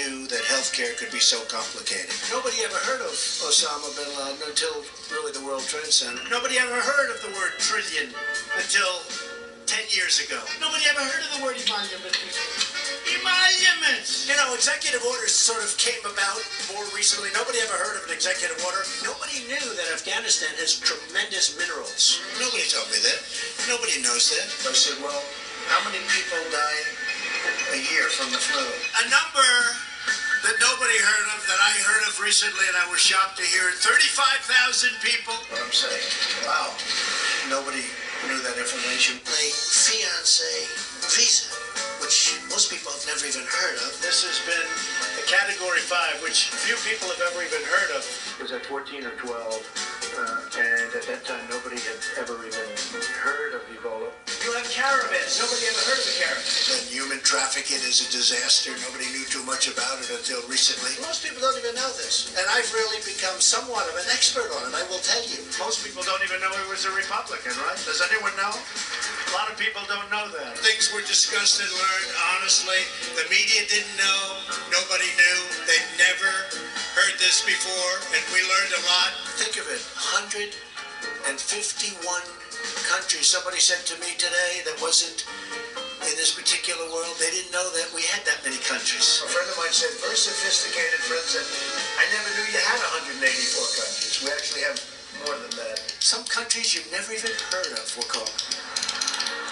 knew that healthcare could be so complicated. Nobody ever heard of Osama bin Laden until really the World Trade Center. Nobody ever heard of the word trillion until 10 years ago. Nobody ever heard of the word emolument. Emoluments! You know, executive orders sort of came about more recently. Nobody ever heard of an executive order. Nobody knew that Afghanistan has tremendous minerals. Nobody told me that. Nobody knows that. I said, well, how many people die a year from the flu? A number that nobody heard of, that I heard of recently, and I was shocked to hear it. 35,000 people. What I'm saying, wow, nobody knew that information. My fiancé visa, which most people have never even heard of. This has been a Category 5, which few people have ever even heard of. It was at 14 or 12, and at that time, nobody had ever even heard of Ebola. You have caravans. Nobody ever heard of a caravan. And human trafficking is a disaster. Nobody knew too much about it until recently. Most people don't even know this. And I've really become somewhat of an expert on it, I will tell you. Most people don't even know he was a Republican, right? Does anyone know? A lot of people don't know that. Things were discussed and learned, honestly. The media didn't know. Nobody knew. They'd never heard this before, and we learned a lot. Think of it, 151 countries. Somebody said to me today that wasn't in this particular world, they didn't know that we had that many countries. A friend of mine said, very sophisticated friend said, I never knew you had 184 countries. We actually have more than that. Some countries you've never even heard of, we'll call it.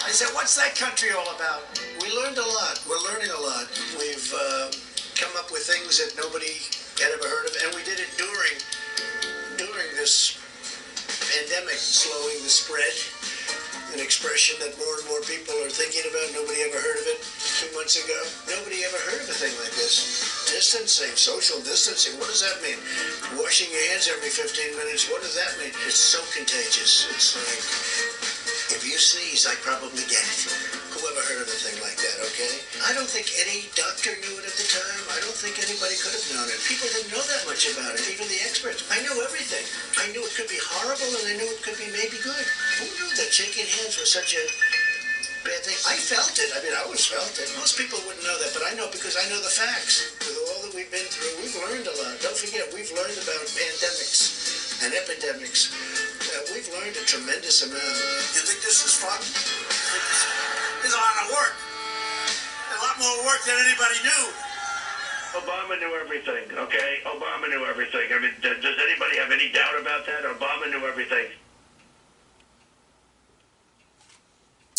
I said, what's that country all about? We learned a lot. We're learning a lot. We've come up with things that nobody had ever heard of, and we did it during this pandemic, slowing the spread, an expression that more and more people are thinking about. Nobody ever heard of it 2 months ago. Nobody ever heard of a thing like this. Distancing, social distancing, what does that mean? Washing your hands every 15 minutes, what does that mean? It's so contagious. It's like, if you sneeze, I probably get it. Who ever heard of a thing like that, okay? I don't think any doctor knew it at the time. I don't think anybody could have known it. People didn't know that much about it, even the experts. I knew everything. I knew it could be horrible, and I knew it could be maybe good. Who knew that shaking hands was such a bad thing? I felt it. I mean, I always felt it. Most people wouldn't know that, but I know because I know the facts. With all that we've been through, we've learned a lot. Don't forget, we've learned about pandemics and epidemics. We've learned a tremendous amount. You think this is fun? This is a lot of work. A lot more work than anybody knew. Obama knew everything, okay? Obama knew everything. I mean, does anybody have any doubt about that? Obama knew everything.